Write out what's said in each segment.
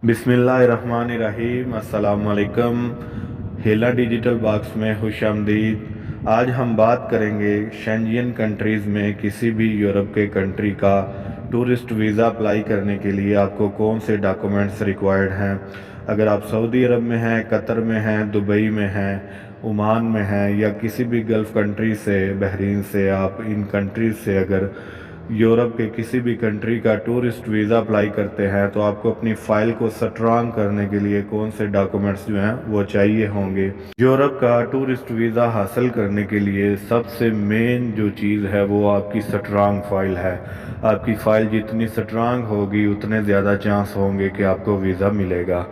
बिस्मिल्लाहिर्रहमानिर्रहीम। अस्सलाम वालेकुम। हेला डिजिटल बॉक्स में खुश आमदीद। आज हम बात करेंगे शेंजियन कंट्रीज़ में किसी भी यूरोप के कंट्री का टूरिस्ट वीज़ा अप्लाई करने के लिए आपको कौन से डॉक्यूमेंट्स रिक्वायर्ड हैं। अगर आप सऊदी अरब में हैं, कतर में हैं, दुबई में हैं, ओमान में हैं या किसी भी गल्फ़ कंट्री से, बहरीन से, आप इन कंट्रीज़ से अगर यूरोप के किसी भी कंट्री का टूरिस्ट वीज़ा अप्लाई करते हैं तो आपको अपनी फ़ाइल को स्ट्रांग करने के लिए कौन से डॉक्यूमेंट्स जो हैं वो चाहिए होंगे। यूरोप का टूरिस्ट वीज़ा हासिल करने के लिए सबसे मेन जो चीज़ है वो आपकी स्ट्रांग फ़ाइल है। आपकी फ़ाइल जितनी स्ट्रांग होगी उतने ज़्यादा चांस होंगे कि आपको वीज़ा मिलेगा।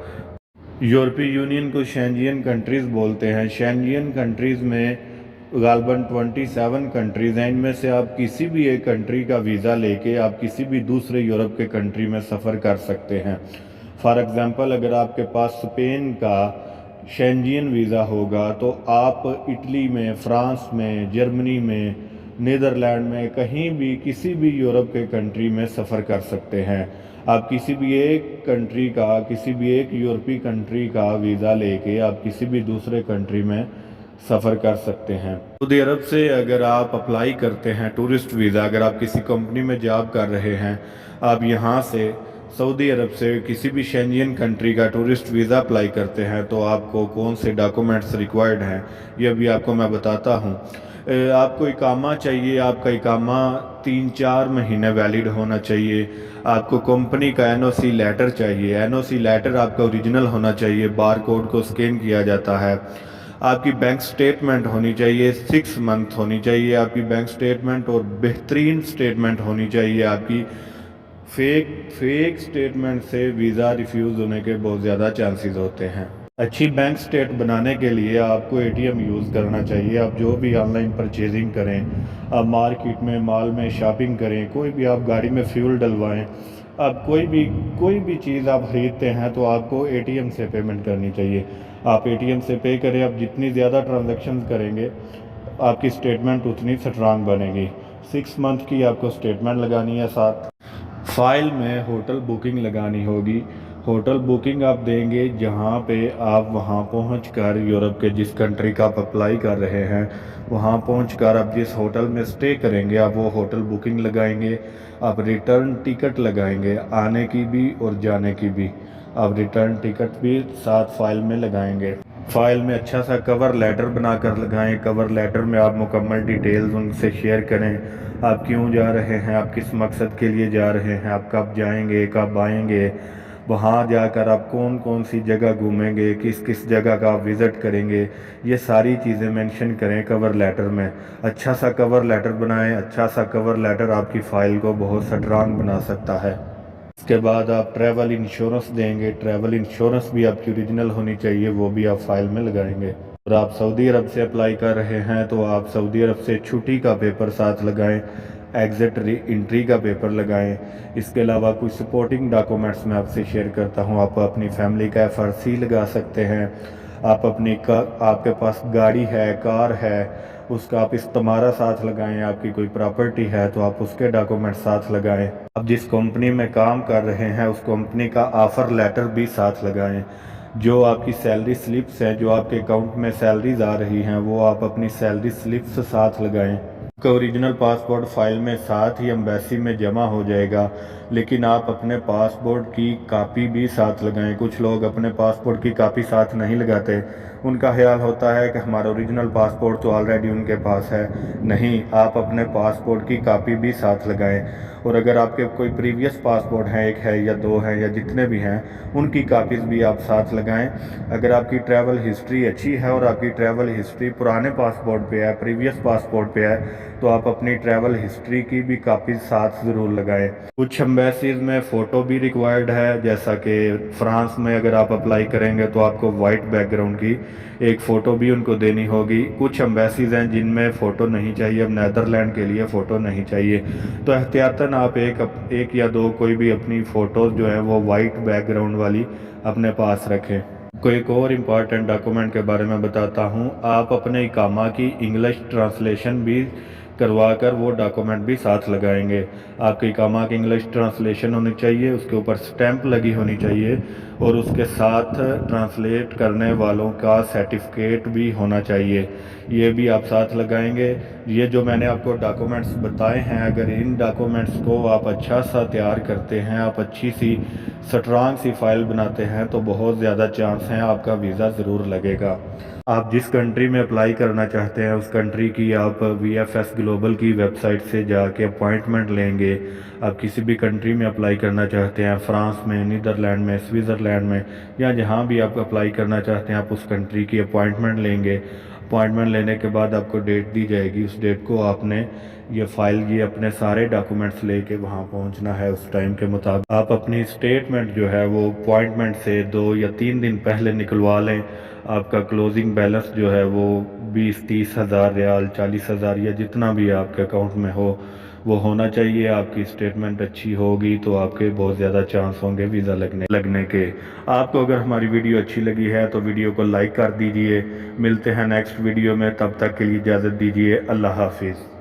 यूरोपीय यूनियन को शेंजियन कंट्रीज़ बोलते हैं। शेंजियन कंट्रीज़ में गालबन 27 कंट्रीज़ हैं। इनमें से आप किसी भी एक कंट्री का वीज़ा लेके आप किसी भी दूसरे यूरोप के कंट्री में सफ़र कर सकते हैं। फॉर एग्ज़ाम्पल, अगर आपके पास स्पेन का शेंजियन वीज़ा होगा तो आप इटली में, फ्रांस में, जर्मनी में, नीदरलैंड में, कहीं भी किसी भी यूरोप के कंट्री में सफ़र कर सकते हैं। आप किसी भी एक कंट्री का, किसी भी एक यूरोपीय कंट्री का वीज़ा लेके आप किसी भी दूसरे कंट्री में सफ़र कर सकते हैं। सऊदी अरब से अगर आप अप्लाई करते हैं टूरिस्ट वीज़ा, अगर आप किसी कंपनी में जॉब कर रहे हैं, आप यहाँ से सऊदी अरब से किसी भी शेंजियन कंट्री का टूरिस्ट वीज़ा अप्लाई करते हैं तो आपको कौन से डॉक्यूमेंट्स रिक्वायर्ड हैं ये भी आपको मैं बताता हूँ। आपको इकामा चाहिए। आपका इकामा 3-4 महीने वैलिड होना चाहिए। आपको कंपनी का एनओसी लेटर चाहिए। एनओसी लेटर आपका ओरिजिनल होना चाहिए, बार कोड को स्कैन किया जाता है। आपकी बैंक स्टेटमेंट होनी चाहिए, 6 मंथ होनी चाहिए आपकी बैंक स्टेटमेंट, और बेहतरीन स्टेटमेंट होनी चाहिए आपकी। फेक स्टेटमेंट से वीज़ा रिफ्यूज़ होने के बहुत ज़्यादा चांसेस होते हैं। अच्छी बैंक स्टेट बनाने के लिए आपको एटीएम यूज़ करना चाहिए। आप जो भी ऑनलाइन परचेजिंग करें, आप मार्केट में, मॉल में शॉपिंग करें, कोई भी आप गाड़ी में फ्यूल डलवाएं, आप कोई भी चीज़ आप ख़रीदते हैं तो आपको एटीएम से पेमेंट करनी चाहिए। आप एटीएम से पे करें। आप जितनी ज़्यादा ट्रांजैक्शन करेंगे आपकी स्टेटमेंट उतनी स्ट्रांग बनेगी। 6 मंथ की आपको स्टेटमेंट लगानी है। साथ फाइल में होटल बुकिंग लगानी होगी। होटल बुकिंग आप देंगे जहां पे आप वहां पहुंचकर, यूरोप के जिस कंट्री का आप अप्लाई कर रहे हैं वहां पहुंचकर आप जिस होटल में स्टे करेंगे आप वो होटल बुकिंग लगाएंगे। आप रिटर्न टिकट लगाएंगे, आने की भी और जाने की भी। आप रिटर्न टिकट भी साथ फाइल में लगाएंगे। फाइल में अच्छा सा कवर लेटर बनाकर लगाएं। कवर लेटर में आप मुकम्मल डिटेल्स उनसे शेयर करें। आप क्यों जा रहे हैं, आप किस मकसद के लिए जा रहे हैं, आप कब जाएंगे, कब आएंगे, वहाँ जाकर आप कौन कौन सी जगह घूमेंगे, किस किस जगह का आप विज़िट करेंगे, ये सारी चीज़ें मेंशन करें कवर लेटर में। अच्छा सा कवर लेटर बनाएं। अच्छा सा कवर लेटर आपकी फ़ाइल को बहुत स्ट्रांग बना सकता है। इसके बाद आप ट्रैवल इंश्योरेंस देंगे। ट्रैवल इंश्योरेंस भी आपकी ओरिजिनल होनी चाहिए, वो भी आप फाइल में लगाएंगे। और आप सऊदी अरब से अप्लाई कर रहे हैं तो आप सऊदी अरब से छुट्टी का पेपर साथ लगाएं, एग्ज़िट एंट्री का पेपर लगाएं। इसके अलावा कुछ सपोर्टिंग डॉक्यूमेंट्स मैं आपसे शेयर करता हूं। आप अपनी फैमिली का एफआरसी लगा सकते हैं। आप आपके पास गाड़ी है, कार है, उसका आप इस्तेमारा साथ लगाएं। आपकी कोई प्रॉपर्टी है तो आप उसके डॉक्यूमेंट साथ लगाएं। आप जिस कंपनी में काम कर रहे हैं उस कंपनी का ऑफ़र लेटर भी साथ लगाएं। जो आपकी सैलरी स्लिप्स हैं, जो आपके अकाउंट में सैलरीज आ रही हैं, वो आप अपनी सैलरी स्लिप्स साथ लगाएं। आपका ओरिजिनल पासपोर्ट फाइल में साथ ही एम्बेसी में जमा हो जाएगा, लेकिन आप अपने पासपोर्ट की कापी भी साथ लगाएं। कुछ लोग अपने पासपोर्ट की कापी साथ नहीं लगाते। उनका ख्याल होता है कि हमारा ओरिजिनल पासपोर्ट तो ऑलरेडी उनके पास है। नहीं, आप अपने पासपोर्ट की कापी भी साथ लगाएं। और अगर आपके कोई प्रीवियस पासपोर्ट हैं, एक है या दो हैं या जितने भी हैं, उनकी कापीज़ भी आप साथ लगाएं। अगर आपकी ट्रैवल हिस्ट्री अच्छी है और आपकी ट्रैवल हिस्ट्री पुराने पासपोर्ट पे है, प्रीवियस पासपोर्ट पे है, तो आप अपनी ट्रैवल हिस्ट्री की भी कापी साथ ज़रूर लगाएं। कुछ एम्बेसीज में फ़ोटो भी रिक्वायर्ड है। जैसा कि फ्रांस में अगर आप अप्लाई करेंगे तो आपको वाइट बैकग्राउंड की एक फ़ोटो भी उनको देनी होगी। कुछ एम्बेसीज हैं जिनमें फ़ोटो नहीं चाहिए। अब नेदरलैंड के लिए फ़ोटो नहीं चाहिए, तो एहतियातन आप एक या दो कोई भी अपनी फ़ोटोज़ जो है वो वाइट बैकग्राउंड वाली अपने पास रखें। कोई एक और इम्पॉर्टेंट डॉक्यूमेंट के बारे में बताता हूँ। आप अपने इकामा की इंग्लिश ट्रांसलेशन भी کروا کر وہ ڈاکومنٹ بھی ساتھ لگائیں گے۔ آپ کی اقامہ کی انگلش ٹرانسلیشن ہونی چاہیے، اس کے اوپر سٹیمپ لگی ہونی چاہیے، اور اس کے ساتھ ٹرانسلیٹ کرنے والوں کا سرٹیفکیٹ بھی ہونا چاہیے، یہ بھی آپ ساتھ لگائیں گے۔ یہ جو میں نے آپ کو ڈاکومنٹس بتائے ہیں، اگر ان ڈاکومنٹس کو آپ اچھا سا تیار کرتے ہیں، آپ اچھی سی سٹرانگ سی فائل بناتے ہیں، تو بہت زیادہ چانس ہیں آپ کا ویزا ضرور لگے گا۔ آپ جس کنٹری میں اپلائی کرنا چاہتے ہیں اس کنٹری کی آپ وی ایف ایس گلوبل کی ویب سائٹ سے جا کے اپوائنٹمنٹ لیں گے۔ آپ کسی بھی کنٹری میں اپلائی کرنا چاہتے ہیں، فرانس میں، نیدرلینڈ میں، سوئٹزرلینڈ میں، یا جہاں بھی آپ اپلائی کرنا چاہتے ہیں، آپ اس کنٹری کی اپوائنٹمنٹ لیں گے۔ اپوائنٹمنٹ لینے کے بعد آپ کو ڈیٹ دی جائے گی، اس ڈیٹ کو آپ نے یہ فائل، یہ اپنے سارے ڈاکومنٹس لے کے وہاں پہنچنا ہے اس ٹائم کے مطابق۔ آپ اپنی سٹیٹمنٹ جو ہے وہ اپوائنٹمنٹ سے 2 یا 3 دن پہلے نکلوا لیں۔ آپ کا کلوزنگ بیلنس جو ہے وہ 20-30 ہزار ریال، 40 ہزار، یا جتنا بھی آپ کے اکاؤنٹ میں ہو وہ ہونا چاہیے۔ آپ کی سٹیٹمنٹ اچھی ہوگی تو آپ کے بہت زیادہ چانس ہوں گے ویزا لگنے کے۔ آپ کو اگر ہماری ویڈیو اچھی لگی ہے تو ویڈیو کو لائک کر دیجئے۔ ملتے ہیں نیکسٹ ویڈیو میں، تب تک کے لیے اجازت دیجئے۔ اللہ حافظ۔